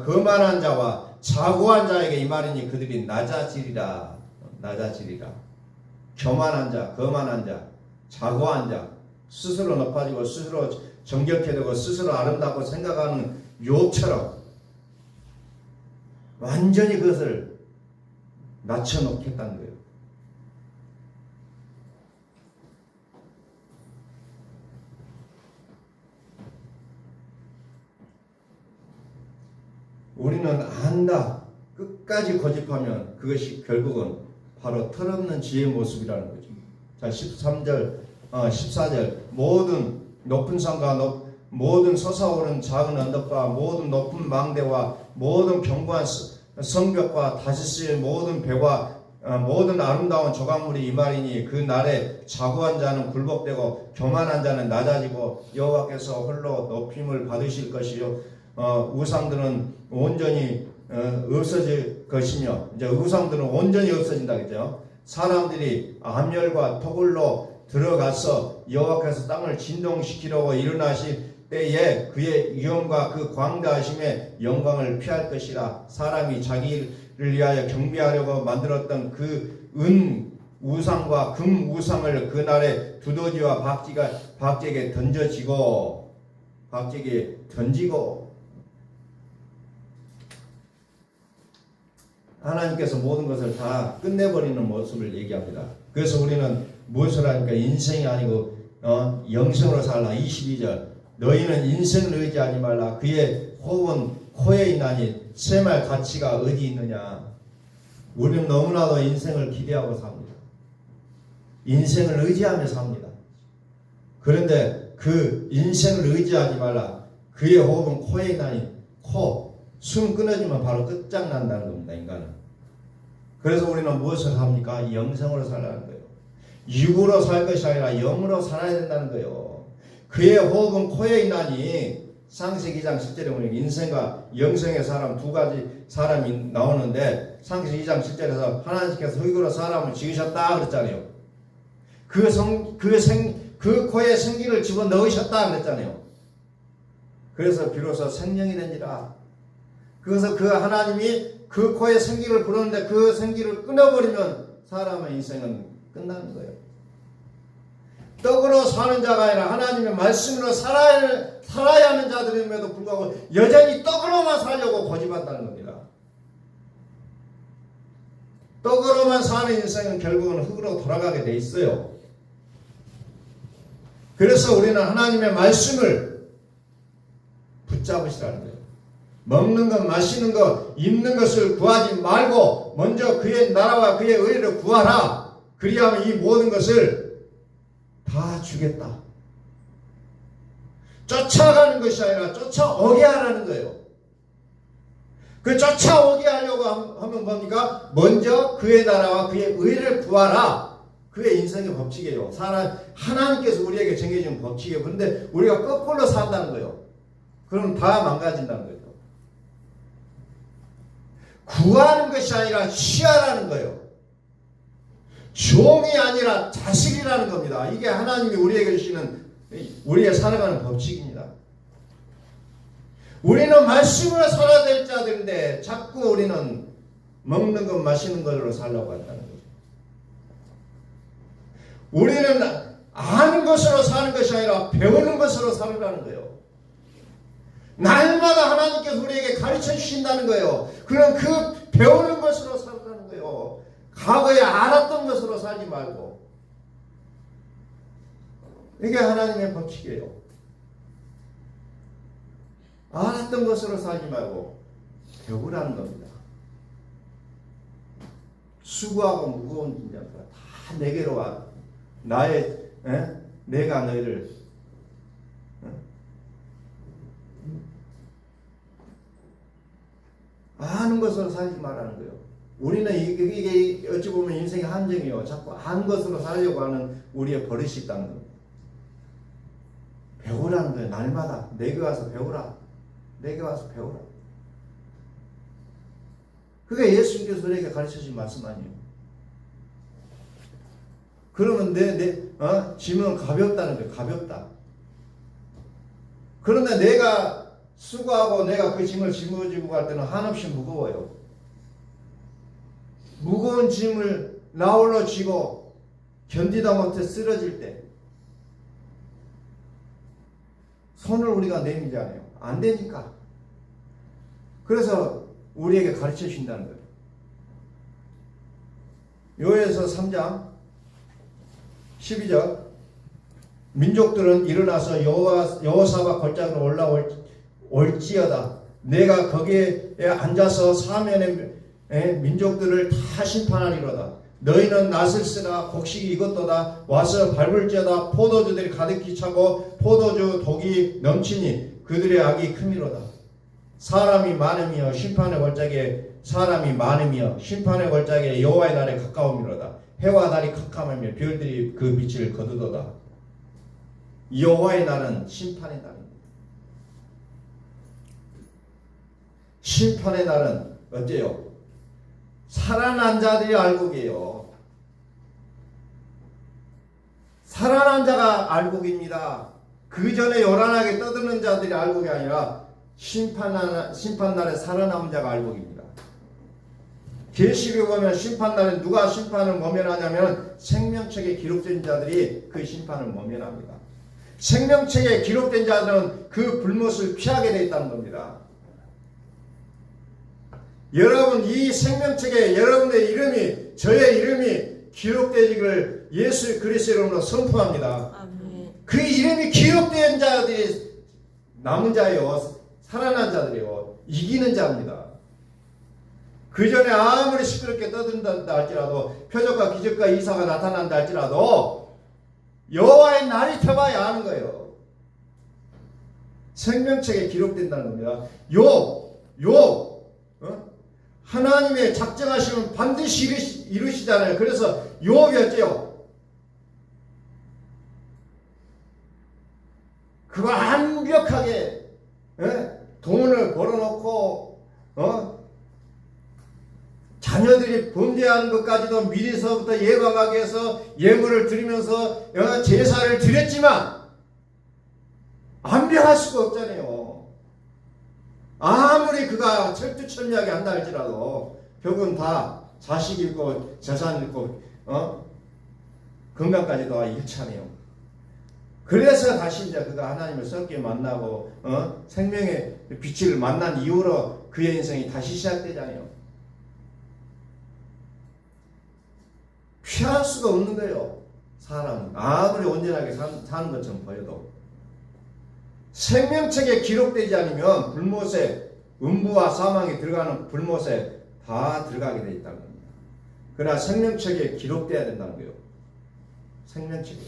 거만한 자와 자고한 자에게 이 말이니 그들이 낮아지리라. 교만한 자, 거만한 자, 자고한 자, 스스로 높아지고 스스로 정결케 되고 스스로 아름답고 생각하는 욥처럼 완전히 그것을 낮춰놓겠다는 거예요. 우리는 안다. 끝까지 고집하면 그것이 결국은 바로 털없는 지혜의 모습이라는 거죠. 자, 13절, 14절 모든 높은 산과 모든 솟아오른 작은 언덕과 모든 높은 망대와 모든 견고한 성벽과 다시스의 모든 배와 모든 아름다운 조각물이 이 말이니 그 날에 자고한 자는 굴복되고 교만한 자는 낮아지고 여호와께서 홀로 높임을 받으실 것이요 우상들은 온전히 없어질 것이며 이제 우상들은 온전히 없어진다 그죠? 사람들이 암열과 토굴로 들어가서 여호와께서 땅을 진동시키려고 일어나신 때에 그의 위엄과 그 광대하심의 영광을 피할 것이라. 사람이 자기를 위하여 경배하려고 만들었던 그 은 우상과 금 우상을 그날에 두더지와 박쥐에게 던지고 하나님께서 모든 것을 다 끝내버리는 모습을 얘기합니다. 그래서 우리는 무엇을 하니까 인생이 아니고 영생으로 살라. 22절 너희는 인생을 의지하지 말라. 그의 호흡은 코에 있나니 쇠말 가치가 어디 있느냐. 우리는 너무나도 인생을 기대하고 삽니다. 인생을 의지하며 삽니다. 그런데 그 인생을 의지하지 말라. 그의 호흡은 코에 있나니 숨 끊어지면 바로 끝장난다는 겁니다. 인간은. 그래서 우리는 무엇을 합니까? 영생으로 살라는 거예요. 육으로 살 것이 아니라 영으로 살아야 된다는 거예요. 그의 호흡은 코에 있나니 창세기 2장 10절에 보면 인생과 영생의 사람 두 가지 사람이 나오는데 창세기 2장 10절에서 하나님께서 흙으로 사람을 지으셨다 그랬잖아요. 그 코에 생기를 집어넣으셨다 그랬잖아요. 그래서 비로소 생명이 된지라. 그래서 그 하나님이 그 코에 생기를 불었는데 그 생기를 끊어버리면 사람의 인생은 끝나는 거예요. 떡으로 사는 자가 아니라 하나님의 말씀으로 살아야 하는 자들임에도 불구하고 여전히 떡으로만 살려고 고집한다는 겁니다. 떡으로만 사는 인생은 결국은 흙으로 돌아가게 돼 있어요. 그래서 우리는 하나님의 말씀을 붙잡으시라는 거예요. 먹는 것, 마시는 것, 입는 것을 구하지 말고 먼저 그의 나라와 그의 의를 구하라. 그리하면 이 모든 것을 다 주겠다. 쫓아가는 것이 아니라 쫓아오게 하라는 거예요. 그 쫓아오게 하려고 하면 뭡니까? 먼저 그의 나라와 그의 의를 구하라. 그게 인생의 법칙이에요. 하나님께서 우리에게 정해준 법칙이에요. 그런데 우리가 거꾸로 산다는 거예요. 그럼 다 망가진다는 거예요. 구하는 것이 아니라 취하라는 거예요. 종이 아니라 자식이라는 겁니다. 이게 하나님이 우리에게 주시는 우리의 살아가는 법칙입니다. 우리는 말씀으로 살아야 될 자들인데 자꾸 우리는 먹는 것 마시는 것으로 살려고 한다는 거죠. 우리는 아는 것으로 사는 것이 아니라 배우는 것으로 살으라는 거예요. 날마다 하나님께서 우리에게 가르쳐 주신다는 거예요. 그럼 그 배우는 것으로 살으라는 거예요. 과거에 알았던 것으로 살지 말고. 이게 하나님의 법칙이에요. 알았던 것으로 살지 말고 배우라는 겁니다. 수고하고 무거운 짐자가 다 내게로 와. 내가 너희를 아는 것으로 살지 말라는 거예요. 우리는 이게 어찌 보면 인생의 함정이에요. 자꾸 아는 것으로 살려고 하는 우리의 버릇이 있다는 겁니다. 배우라는 거예요. 날마다 내게 와서 배우라. 내게 와서 배우라. 그게 예수님께서 우리에게 가르쳐주신 말씀 아니에요. 그러면 짐은 가볍다는 거예요. 가볍다. 그런데 내가 수고하고 내가 그 짐을 짊어지고 갈 때는 한없이 무거워요. 무거운 짐을 나홀로 쥐고 견디다 못해 쓰러질 때 손을 우리가 내밀잖아요. 안 되니까. 그래서 우리에게 가르쳐 주신다는 거예요. 요에서 3장 12절 민족들은 일어나서 여호사밧 골짜기로 올지어다. 내가 거기에 앉아서 사면의 민족들을 다 심판하리로다. 너희는 낫을 쓰라. 곡식이 익었도다. 와서 밟을지어다. 포도주들이 가득히 차고 포도주 독이 넘치니 그들의 악이 크미로다. 사람이 많으며 심판의 골짜기에 여호와의 날에 가까움이로다. 해와 달이 캄캄하며 별들이 그 빛을 거두도다. 여호와의 날은 심판의 날입니다. 심판의 날은 어때요? 살아난 자들이 알고 계요. 살아난 자가 알곡입니다. 그 전에 요란하게 떠드는 자들이 알곡이 아니라 심판날에 살아남은 자가 알곡입니다. 계시록에 보면 심판날에 누가 심판을 모면하냐면 생명책에 기록된 자들이 그 심판을 모면합니다. 생명책에 기록된 자들은 그 불못을 피하게 되어 있다는 겁니다. 여러분, 이 생명책에 여러분의 이름이, 저의 이름이 기록되기를 예수 그리스도의 이름으로 선포합니다. 아멘. 그 이름이 기록된 자들이 남은 자예요. 살아난 자들이요. 이기는 자입니다. 그 전에 아무리 시끄럽게 떠든다 할지라도, 표적과 기적과 이사가 나타난다 할지라도 여호와의 날이 펴봐야 하는 거예요. 생명책에 기록된다는 겁니다. 하나님의 작정하시면 반드시 이루시잖아요. 그래서 욥이 어째요? 그거 완벽하게 돈을 벌어놓고 자녀들이 범죄하는 것까지도 미리서부터 예방하기 위해서 예물을 드리면서 제사를 드렸지만 완벽할 수가 없잖아요. 아무리 그가 철두철미하게 한다 할지라도 결국은 다 자식 잃고 재산 잃고 건강까지 다 잃잖아요. 그래서 다시 이제 그가 하나님을 썩게 만나고 생명의 빛을 만난 이후로 그의 인생이 다시 시작되잖아요. 피할 수가 없는 거예요. 사람은 아무리 온전하게 사는 것처럼 보여도 생명책에 기록되지 않으면 불못에, 음부와 사망에 들어가는 불못에 다 들어가게 되어 있다는 겁니다. 그러나 생명책에 기록되어야 된다는 거예요. 생명책에.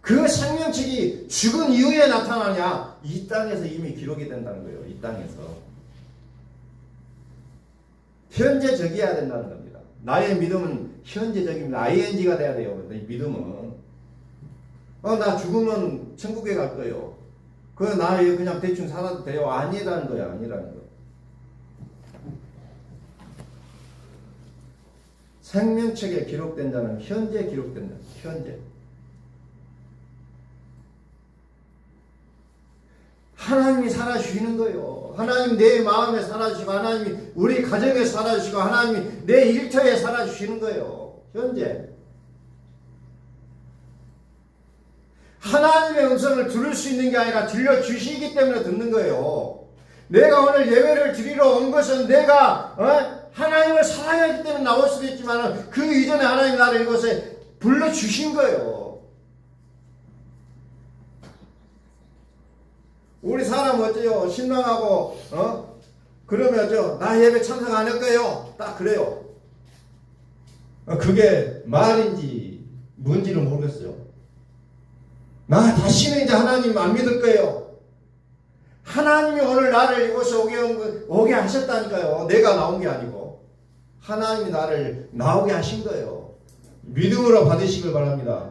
그 생명책이 죽은 이후에 나타나냐? 이 땅에서 이미 기록이 된다는 거예요. 이 땅에서. 현재적이어야 된다는 겁니다. 나의 믿음은 현재적입니다. ing가 돼야 돼요. 이 믿음은. 나 죽으면 천국에 갈 거예요. 나 그냥 대충 살아도 돼요. 아니라는 거야. 아니라는 거. 생명책에 기록된 자는 현재 기록된 자. 현재. 하나님이 살아주시는 거예요. 하나님 내 마음에 살아주시고, 하나님이 우리 가정에 살아주시고, 하나님이 내 일터에 살아주시는 거예요. 현재. 하나님의 음성을 들을 수 있는 게 아니라 들려주시기 때문에 듣는 거예요. 내가 오늘 예배를 드리러 온 것은 내가 하나님을 사랑하기 때문에 나올 수도 있지만 그 이전에 하나님 나를 이곳에 불러주신 거예요. 우리 사람 어때요? 신랑하고 그러면 나 예배 참석 안 할 거예요. 딱 그래요. 그게 말인지 뭔지는 모르겠어요. 나 다시는 이제 하나님 안 믿을 거예요. 하나님이 오늘 나를 이곳에 오게 하셨다니까요. 내가 나온 게 아니고 하나님이 나를 나오게 하신 거예요. 믿음으로 받으시길 바랍니다.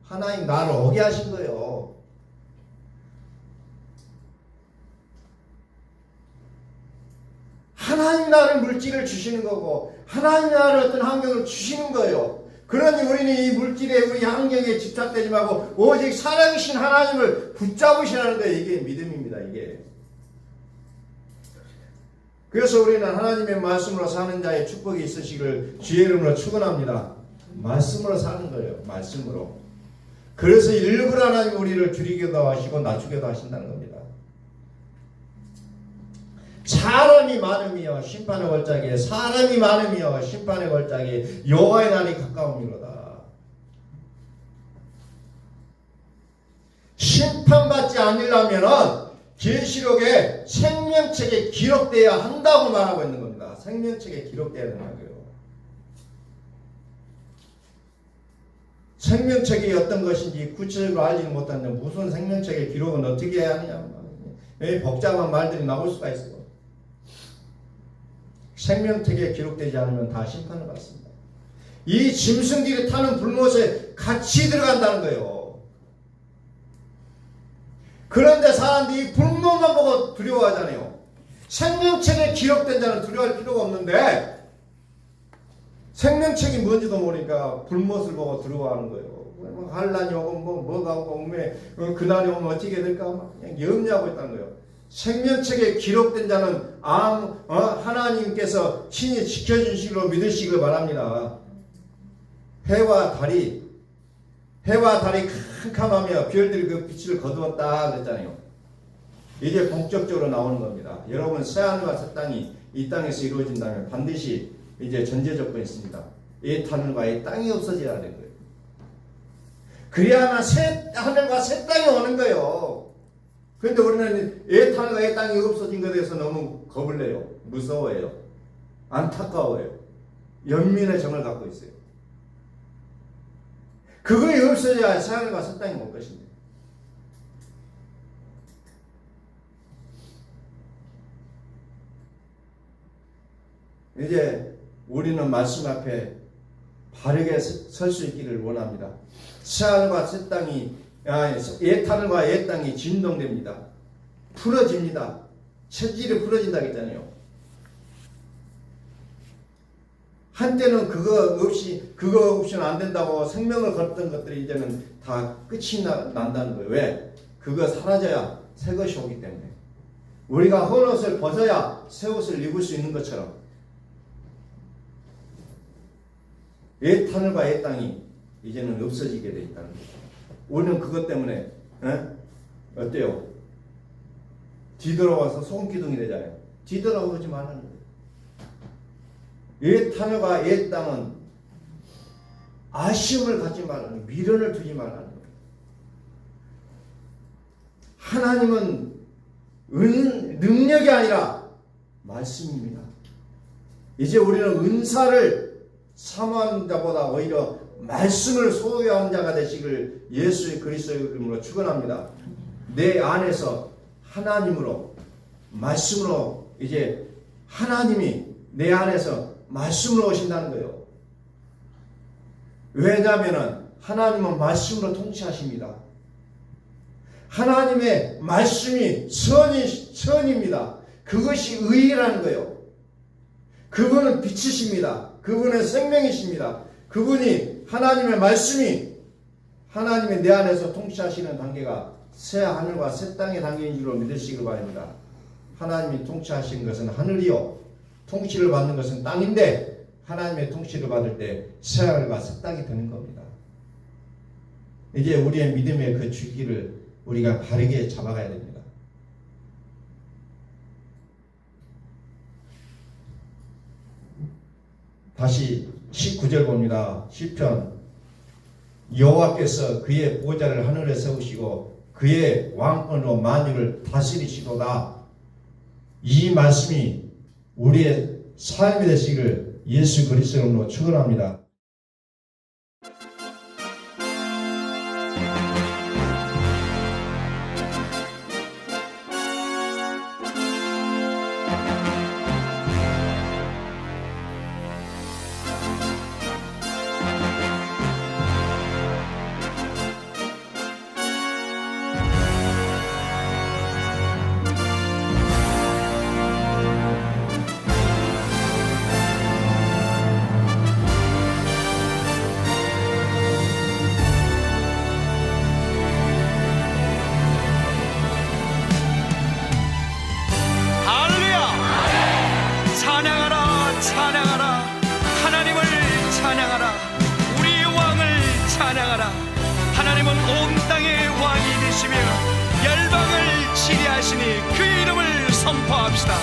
하나님 나를 오게 하신 거예요. 하나님 나를 물질을 주시는 거고 하나님 나를 어떤 환경을 주시는 거예요. 그러니 우리는 이 물질에 우리 환경에 집착되지 말고 오직 살아계신 하나님을 붙잡으시라는 거예요. 이게 믿음입니다. 이게. 그래서 우리는 하나님의 말씀으로 사는 자의 축복이 있으시기를 주의 이름으로 축원합니다. 말씀으로 사는 거예요. 말씀으로. 그래서 일부러 하나님 우리를 줄이기도 하시고 낮추기도 하신다는 겁니다. 사람이 많음이여 심판의 골짜기에 사람이 많음이여 심판의 골짜기에 여호와의 날이 가까움이로다. 심판받지 않으려면 계시록에 생명책에 기록되어야 한다고 말하고 있는 겁니다. 생명책에 기록되어야 된다고요. 생명책이 어떤 것인지 구체적으로 알지는 못하는데 무슨 생명책의 기록은 어떻게 해야 하느냐. 복잡한 말들이 나올 수가 있어요. 생명책에 기록되지 않으면 다 심판을 받습니다. 이 짐승들이 타는 불못에 같이 들어간다는 거예요. 그런데 사람들이 불못만 보고 두려워하잖아요. 생명책에 기록된 자는 두려워할 필요가 없는데 생명책이 뭔지도 모르니까 불못을 보고 두려워하는 거예요. 환란이 오고 뭐가 오고 그날이 오면 어떻게 될까 그냥 염려하고 있다는 거예요. 생명책에 기록된 자는 하나님께서 친히 지켜주시기로 믿으시길 바랍니다. 해와 달이 캄캄하며 별들이 그 빛을 거두었다 그랬잖아요. 이제 본격적으로 나오는 겁니다. 여러분, 새하늘과 새 땅이 이 땅에서 이루어진다면 반드시 이제 전제 조건이 있습니다. 이 하늘과 이 땅이 없어져야 되는 거예요. 그래야만 새 하늘과 새 땅이 오는 거예요. 그런데 우리는 이 하늘과 이 땅이 없어진 것에 대해서 너무 겁을 내요. 무서워해요. 안타까워해요. 연민의 정을 갖고 있어요. 그거이 없어져야 새 하늘과 새 땅이 올 것입니다. 이제 우리는 말씀 앞에 바르게 설 수 있기를 원합니다. 새하늘과 새 땅이 옛하늘과 옛 땅이 진동됩니다. 풀어집니다. 체질이 풀어진다 했잖아요. 한때는 그거 없이는 안 된다고 생명을 걸었던 것들이 이제는 다 끝이 난다는 거예요. 왜? 그거 사라져야 새 것이 오기 때문에. 우리가 헌 옷을 벗어야 새 옷을 입을 수 있는 것처럼 옛 하늘과 옛 땅이 이제는 없어지게 돼 있다는 거죠. 우리는 그것 때문에 어때요? 뒤돌아와서 소금기둥이 되잖아요. 뒤돌아오지 말라는 거예요. 옛 하늘과 옛 땅은 아쉬움을 갖지 말라는 거예요. 미련을 두지 말라는 거예요. 하나님은 능력이 아니라 말씀입니다. 이제 우리는 은사를 사모하는 자보다 오히려 말씀을 소유하는 자가 되시길 예수의 그리스도의 이름으로 축원합니다. 내 안에서 하나님으로 말씀으로 이제 하나님이 내 안에서 말씀으로 오신다는 거예요. 왜냐하면 하나님은 말씀으로 통치하십니다. 하나님의 말씀이 선입니다. 그것이 의라는 거예요. 그분은 빛이십니다. 그분은 생명이십니다. 그분이 하나님의 말씀이 하나님의 내 안에서 통치하시는 단계가 새 하늘과 새 땅의 단계인 줄로 믿으시길 바랍니다. 하나님이 통치하시는 것은 하늘이요, 통치를 받는 것은 땅인데 하나님의 통치를 받을 때 새 하늘과 새 땅이 되는 겁니다. 이제 우리의 믿음의 그 주기를 우리가 바르게 잡아가야 됩니다. 다시 19절 봅니다. 시편. 여호와께서 그의 보좌를 하늘에 세우시고 그의 왕권으로 만유를 다스리시도다. 이 말씀이 우리의 삶이 되시기를 예수 그리스도로 축원합니다. 하나님은 온 땅의 왕이 되시며 열방을 치리하시니 그 이름을 선포합시다.